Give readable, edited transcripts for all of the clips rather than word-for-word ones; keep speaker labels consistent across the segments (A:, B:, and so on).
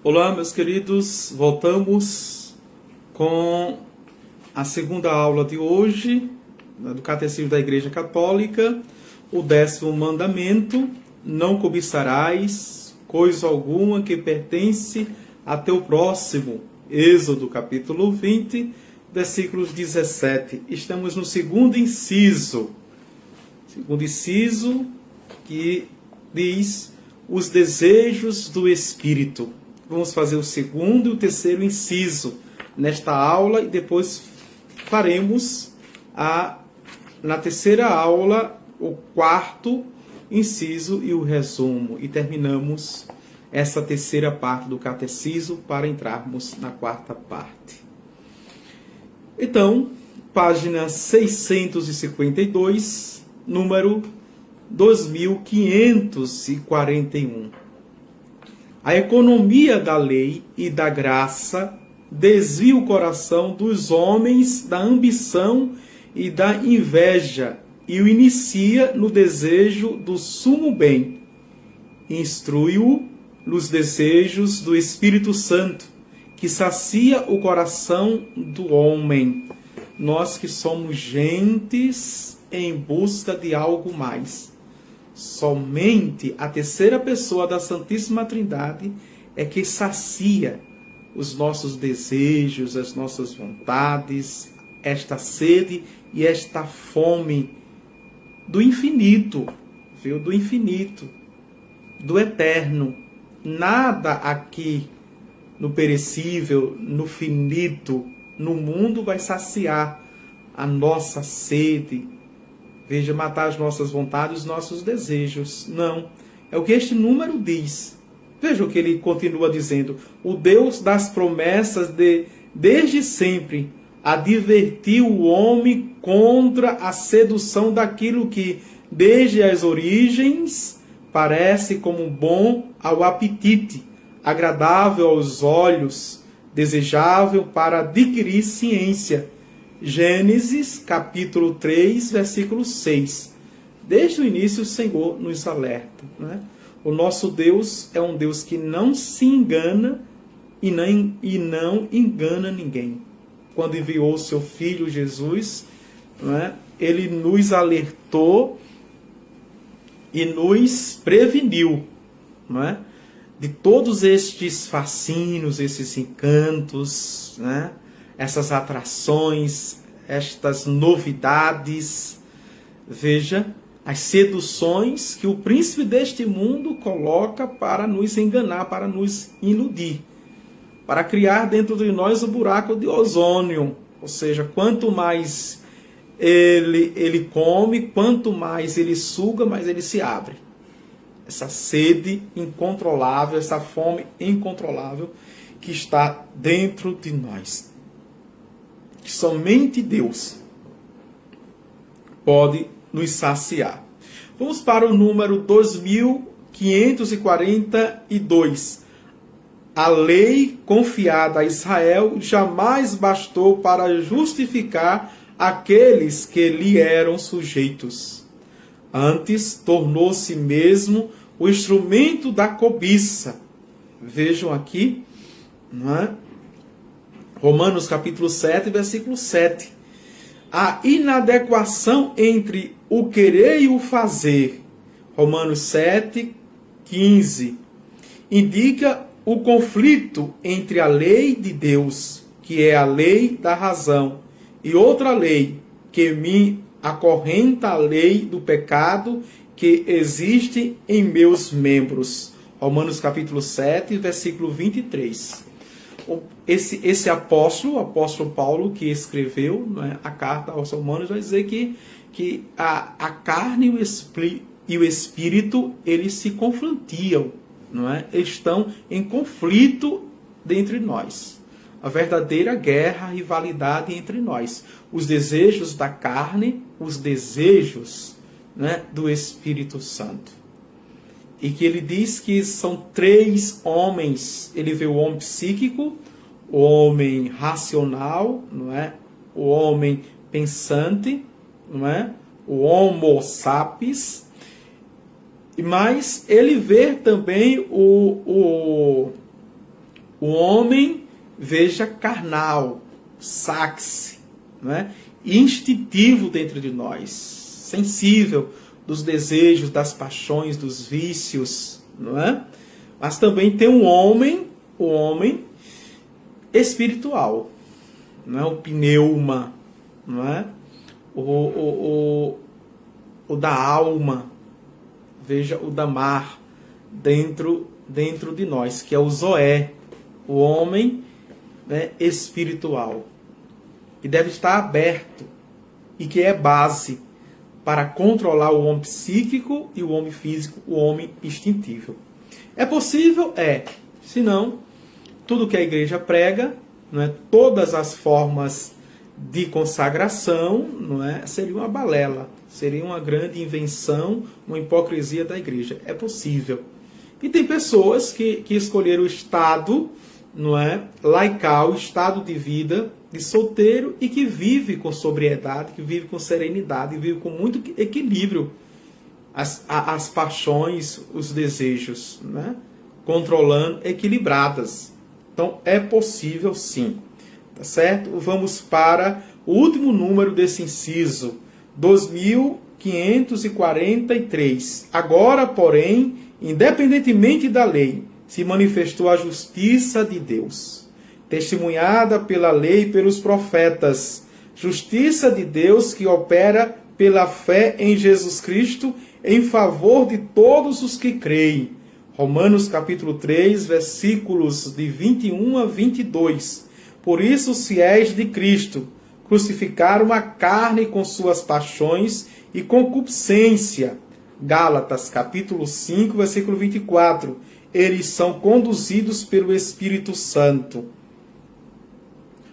A: Olá, meus queridos, voltamos com a segunda aula de hoje, do Catecismo da Igreja Católica, o 10º mandamento: não cobiçarás coisa alguma que pertence a teu próximo. Êxodo capítulo 20, versículos 17. Estamos no segundo inciso que diz os desejos do Espírito. Vamos fazer o segundo e o terceiro inciso nesta aula e depois faremos na terceira aula o quarto inciso e o resumo. E terminamos essa terceira parte do catecismo para entrarmos na quarta parte. Então, página 652, número 2541. A economia da lei e da graça desvia o coração dos homens da ambição e da inveja e o inicia no desejo do sumo bem. Instrui-o nos desejos do Espírito Santo, que sacia o coração do homem. Nós que somos gentes em busca de algo mais. Somente a terceira pessoa da Santíssima Trindade é que sacia os nossos desejos, as nossas vontades, esta sede e esta fome do infinito, viu? Do infinito, do eterno. Nada aqui no perecível, no finito, no mundo vai saciar a nossa sede. Veja, matar as nossas vontades, os nossos desejos. Não. É o que este número diz. Veja o que ele continua dizendo. O Deus das promessas desde sempre advertiu o homem contra a sedução daquilo que, desde as origens, parece como bom ao apetite, agradável aos olhos, desejável para adquirir ciência. Gênesis, capítulo 3, versículo 6. Desde o início o Senhor nos alerta, né? O nosso Deus é um Deus que não se engana e não engana ninguém. Quando enviou o seu Filho Jesus, né, ele nos alertou e nos preveniu, né, de todos estes fascínios, esses encantos, né, essas atrações, estas novidades. Veja, as seduções que o príncipe deste mundo coloca para nos enganar, para nos iludir, para criar dentro de nós o buraco de ozônio. Ou seja, quanto mais ele come, quanto mais ele suga, mais ele se abre. Essa sede incontrolável, essa fome incontrolável que está dentro de nós. Somente Deus pode nos saciar. Vamos para o número 2542. A lei confiada a Israel jamais bastou para justificar aqueles que lhe eram sujeitos. Antes, tornou-se mesmo o instrumento da cobiça. Vejam aqui, não é? Romanos capítulo 7, versículo 7. A inadequação entre o querer e o fazer. Romanos 7, 15. Indica o conflito entre a lei de Deus, que é a lei da razão, e outra lei, que me acorrenta a lei do pecado que existe em meus membros. Romanos capítulo 7, versículo 23. Esse apóstolo, o apóstolo Paulo, que escreveu, né, a carta aos Romanos, vai dizer que a carne e o espírito, eles se confrontiam, não é? Eles estão em conflito dentre nós. A verdadeira guerra, rivalidade entre nós. Os desejos da carne, os desejos, né, do Espírito Santo. E que ele diz que são três homens. Ele vê o homem psíquico, o homem racional, não é? O homem pensante, não é? O homo sapiens. Mas ele vê também o O homem, veja, carnal, saxe, não é? Instintivo dentro de nós, sensível dos desejos, das paixões, dos vícios, não é? Mas também tem o homem espiritual, não é? O pneuma, não é? O da alma, veja, o da mar, dentro de nós, que é o Zoé, o homem, né, espiritual, que deve estar aberto e que é base para controlar o homem psíquico e o homem físico, o homem instintivo. É possível? É. Se não, tudo que a igreja prega, não é, todas as formas de consagração, não é, seria uma balela, seria uma grande invenção, uma hipocrisia da igreja. É possível. E tem pessoas que escolheram o estado, não é, laical, estado de vida de solteiro e que vive com sobriedade, que vive com serenidade, vive com muito equilíbrio as paixões, os desejos, né, controlando, equilibradas. Então é possível sim, tá certo? Vamos para o último número desse inciso, 2543. Agora, porém, independentemente da lei, se manifestou a justiça de Deus, testemunhada pela lei e pelos profetas, justiça de Deus que opera pela fé em Jesus Cristo em favor de todos os que creem. Romanos capítulo 3, versículos de 21 a 22. Por isso os fiéis de Cristo crucificaram a carne com suas paixões e concupiscência. Gálatas capítulo 5, versículo 24. Eles são conduzidos pelo Espírito Santo.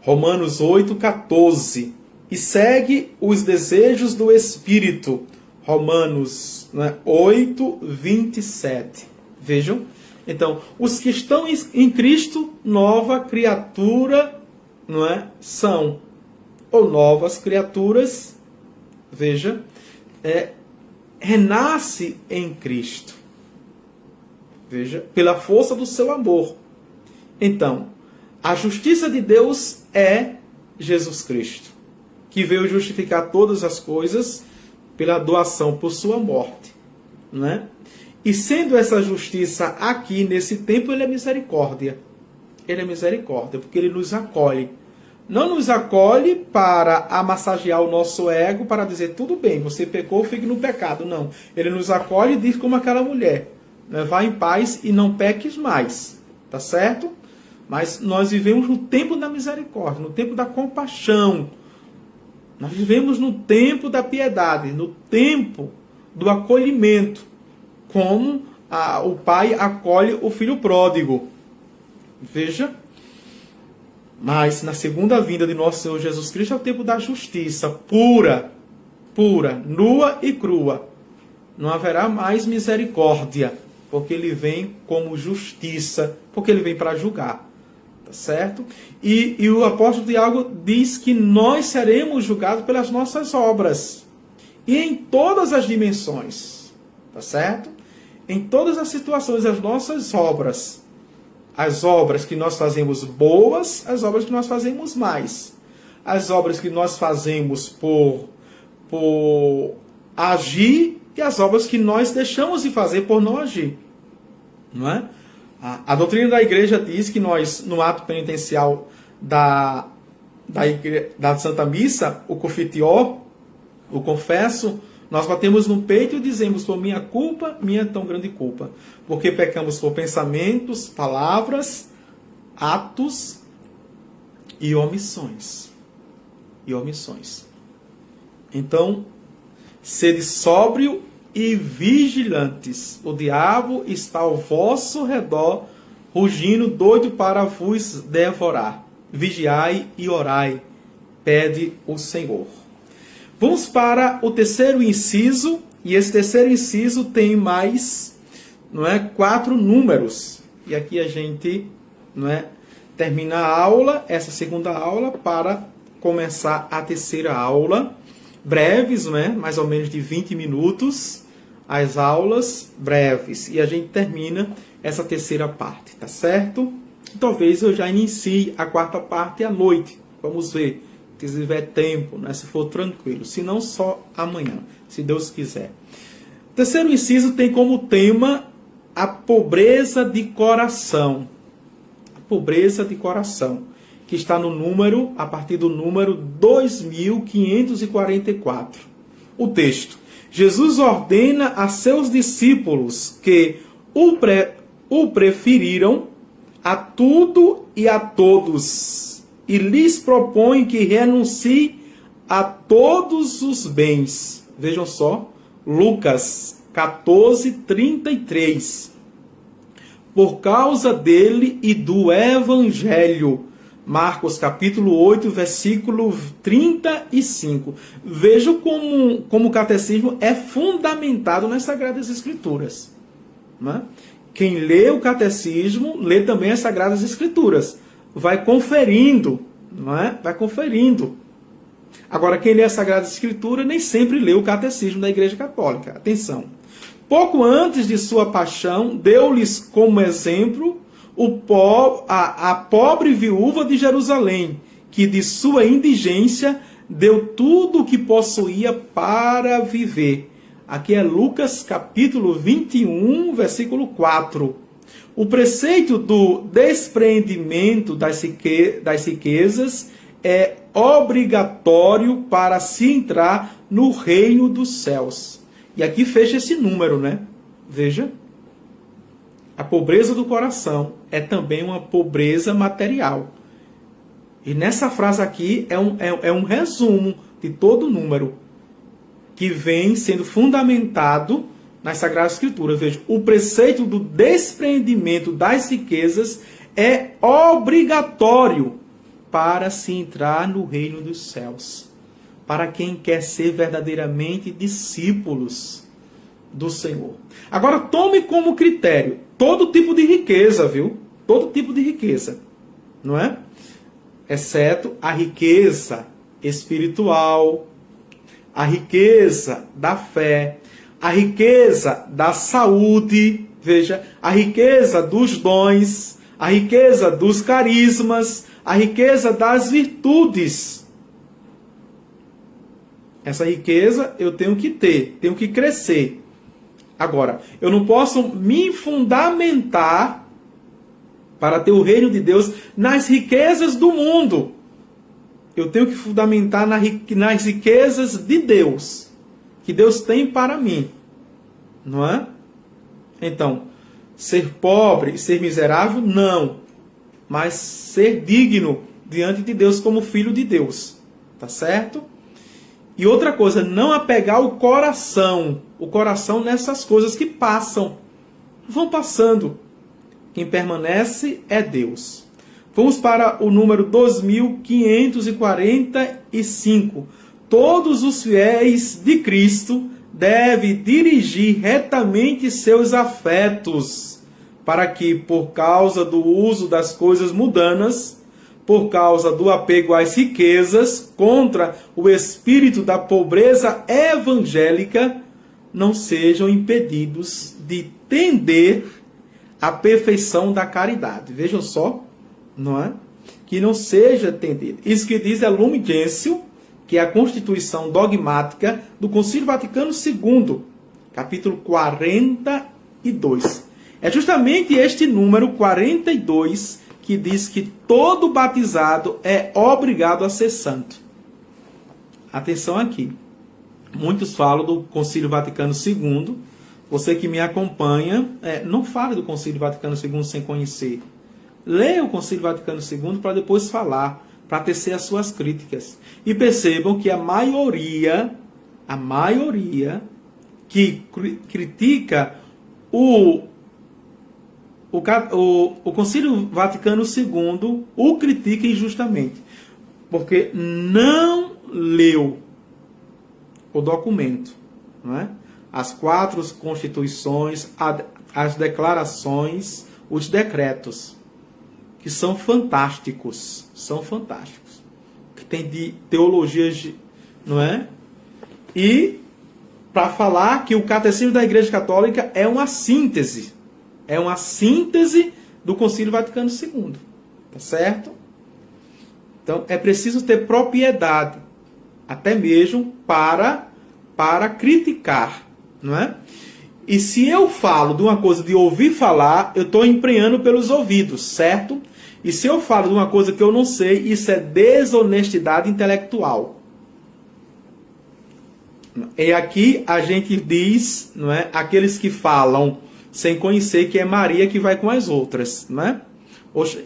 A: Romanos 8, 14. E segue os desejos do Espírito. Romanos 8, 27. Vejam? Então, os que estão em Cristo, nova criatura, não é? São. Ou novas criaturas, veja, renasce em Cristo. Veja, pela força do seu amor. Então, a justiça de Deus é Jesus Cristo, que veio justificar todas as coisas pela doação por sua morte, não é? E sendo essa justiça aqui nesse tempo, ele é misericórdia. Ele é misericórdia, porque ele nos acolhe. Não nos acolhe para amassagear o nosso ego, para dizer, tudo bem, você pecou, fique no pecado. Não. Ele nos acolhe e diz como aquela mulher, né? Vá em paz e não peques mais. Tá certo? Mas nós vivemos no tempo da misericórdia, no tempo da compaixão. Nós vivemos no tempo da piedade, no tempo do acolhimento, como o pai acolhe o filho pródigo. Veja. Mas na segunda vinda de nosso Senhor Jesus Cristo é o tempo da justiça pura, nua e crua. Não haverá mais misericórdia, porque ele vem como justiça, porque ele vem para julgar. Tá certo? E o apóstolo Tiago diz que nós seremos julgados pelas nossas obras. E em todas as dimensões. Tá certo? Em todas as situações, as nossas obras. As obras que nós fazemos boas, as obras que nós fazemos mais. As obras que nós fazemos por agir e as obras que nós deixamos de fazer por não agir. Não é? A doutrina da igreja diz que nós, no ato penitencial da Santa Missa, o confitió, o confesso, nós batemos no peito e dizemos, por minha culpa, minha tão grande culpa. Porque pecamos por pensamentos, palavras, atos e omissões. Então, sede sóbrio e vigilantes. O diabo está ao vosso redor, rugindo, doido para vos devorar. Vigiai e orai, pede o Senhor. Vamos para o terceiro inciso, e esse terceiro inciso tem mais, 4 números. E aqui a gente, termina a aula, essa segunda aula, para começar a terceira aula. Breves, mais ou menos de 20 minutos, as aulas breves. E a gente termina essa terceira parte, tá certo? Talvez eu já inicie a quarta parte à noite. Vamos ver, se tiver tempo, né? Se for tranquilo. Se não, só amanhã, se Deus quiser. O terceiro inciso tem como tema a pobreza de coração. A pobreza de coração, que está no número, a partir do número 2544. O texto: Jesus ordena a seus discípulos que o preferiram a tudo e a todos, e lhes propõe que renuncie a todos os bens. Vejam só, Lucas 14:33. Por causa dele e do Evangelho. Marcos capítulo 8, versículo 35. Vejam como o catecismo é fundamentado nas Sagradas Escrituras. Né? Quem lê o catecismo, lê também as Sagradas Escrituras. Vai conferindo. Não é? Vai conferindo. Agora, quem lê a Sagrada Escritura nem sempre lê o catecismo da Igreja Católica. Atenção. Pouco antes de sua paixão, deu-lhes como exemplo a pobre viúva de Jerusalém, que de sua indigência deu tudo o que possuía para viver. Aqui é Lucas capítulo 21, versículo 4. O preceito do despreendimento das riquezas é obrigatório para se entrar no reino dos céus. E aqui fecha esse número, né? Veja. A pobreza do coração é também uma pobreza material. E nessa frase aqui é um resumo de todo o número que vem sendo fundamentado nas Sagradas Escrituras. Veja, o preceito do despreendimento das riquezas é obrigatório para se entrar no reino dos céus. Para quem quer ser verdadeiramente discípulos do Senhor. Agora, tome como critério todo tipo de riqueza, viu? Todo tipo de riqueza, não é? Exceto a riqueza espiritual, a riqueza da fé, a riqueza da saúde, veja, a riqueza dos dons, a riqueza dos carismas, a riqueza das virtudes. Essa riqueza eu tenho que ter, tenho que crescer. Agora, eu não posso me fundamentar para ter o reino de Deus nas riquezas do mundo. Eu tenho que fundamentar nas riquezas de Deus, que Deus tem para mim. Não é? Então, ser pobre e ser miserável, não. Mas ser digno diante de Deus como filho de Deus. Tá certo? E outra coisa, não apegar o coração nessas coisas que passam. Vão passando. Quem permanece é Deus. Vamos para o número 2545. Todos os fiéis de Cristo devem dirigir retamente seus afetos, para que, por causa do uso das coisas mundanas, por causa do apego às riquezas, contra o espírito da pobreza evangélica, não sejam impedidos de tender à perfeição da caridade. Vejam só, não é? Que não seja tendido. Isso que diz a Lumen Gentium, que é a Constituição Dogmática do Concílio Vaticano II, capítulo 42. É justamente este número 42 que diz que todo batizado é obrigado a ser santo. Atenção aqui. Muitos falam do Concílio Vaticano II. Você que me acompanha, não fale do Concílio Vaticano II sem conhecer. Leia o Concílio Vaticano II para depois falar, para tecer as suas críticas. E percebam que a maioria que critica o Concílio Vaticano II o critica injustamente, porque não leu o documento, não é? As 4 constituições, as declarações, os decretos, que são fantásticos, que tem de teologias, não é? E para falar que o Catecismo da Igreja Católica é uma síntese do Concílio Vaticano II. Tá certo? Então, é preciso ter propriedade, até mesmo para criticar, não é? E se eu falo de uma coisa de ouvir falar, eu estou emprenhando pelos ouvidos, certo? E se eu falo de uma coisa que eu não sei, isso é desonestidade intelectual. E aqui a gente diz, não é? Aqueles que falam sem conhecer que é Maria que vai com as outras, não é?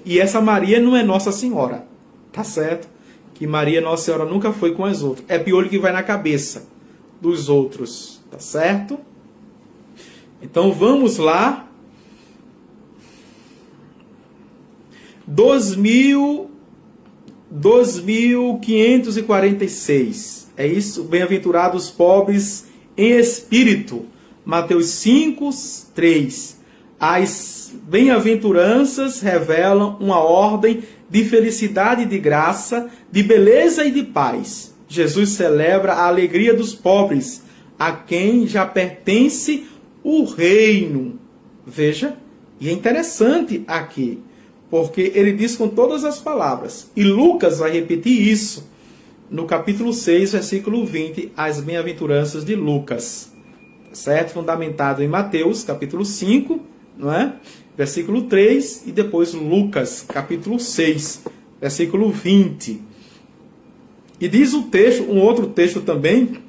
A: E essa Maria não é Nossa Senhora, tá certo? Que Maria, Nossa Senhora, nunca foi com as outras. É piolho que vai na cabeça dos outros, tá certo? Então vamos lá. 2546. É isso? Bem-aventurados pobres em espírito. Mateus 5, 3. As bem-aventuranças revelam uma ordem de felicidade e de graça, de beleza e de paz. Jesus celebra a alegria dos pobres, a quem já pertence o reino. Veja, e é interessante aqui, porque ele diz com todas as palavras. E Lucas vai repetir isso no capítulo 6, versículo 20, as bem-aventuranças de Lucas. Certo? Fundamentado em Mateus, capítulo 5, não é? Versículo 3, e depois Lucas, capítulo 6, versículo 20. E diz o texto, um outro texto também,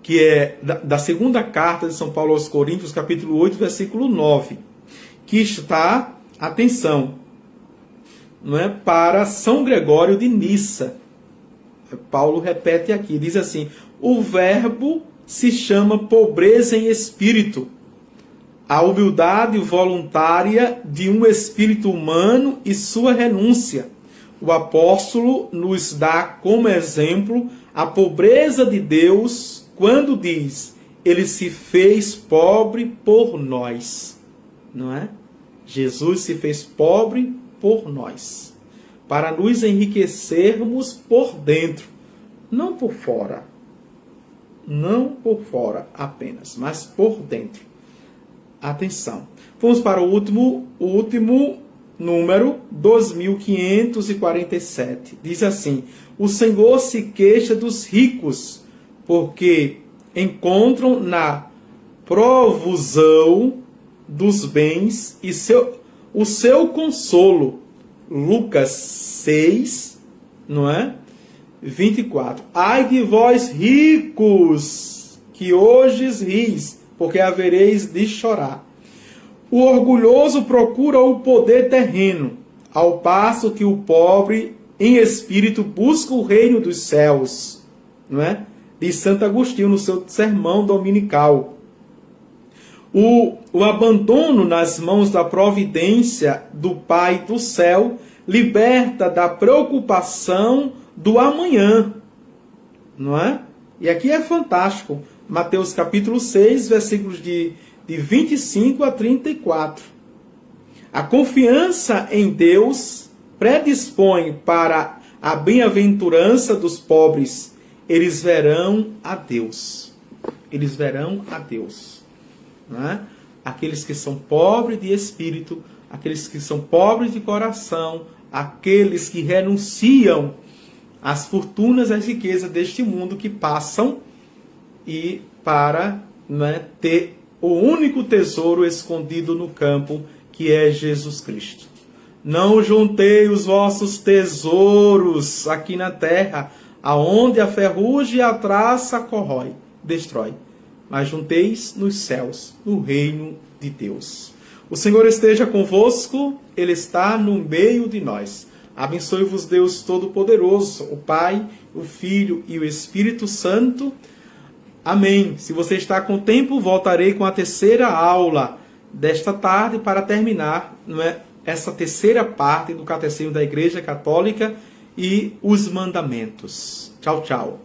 A: que é da segunda carta de São Paulo aos Coríntios, capítulo 8, versículo 9, que está, atenção, não é? Para São Gregório de Nissa. Paulo repete aqui, diz assim: o verbo se chama pobreza em espírito, a humildade voluntária de um espírito humano e sua renúncia. O apóstolo nos dá como exemplo a pobreza de Deus quando diz: ele se fez pobre por nós. Não é? Jesus se fez pobre por nós, para nos enriquecermos por dentro, não por fora. Não por fora apenas, mas por dentro. Atenção. Vamos para o último número, 2547. Diz assim: o Senhor se queixa dos ricos, porque encontram na provusão dos bens e o seu consolo. Lucas 6, não é? 24. Ai de vós ricos, que hoje ris, porque havereis de chorar. O orgulhoso procura o poder terreno, ao passo que o pobre em espírito busca o reino dos céus. Não é? Diz Santo Agostinho no seu sermão dominical. O abandono nas mãos da providência do Pai do céu liberta da preocupação do amanhã, não é? E aqui é fantástico. Mateus capítulo 6, versículos de 25 a 34. A confiança em Deus predispõe para a bem-aventurança dos pobres. Eles verão a Deus. Eles verão a Deus. Não é? Aqueles que são pobres de espírito, aqueles que são pobres de coração, aqueles que renunciam às fortunas e às riquezas deste mundo que passam, e para, né, ter o único tesouro escondido no campo, que é Jesus Cristo. Não juntei os vossos tesouros aqui na terra, aonde a ferrugem e a traça corrói, destrói, mas junteis nos céus, no reino de Deus. O Senhor esteja convosco, Ele está no meio de nós. Abençoe-vos Deus Todo-Poderoso, o Pai, o Filho e o Espírito Santo. Amém. Se você está com tempo, voltarei com a terceira aula desta tarde para terminar, não é, essa terceira parte do Catecismo da Igreja Católica e os mandamentos. Tchau, tchau.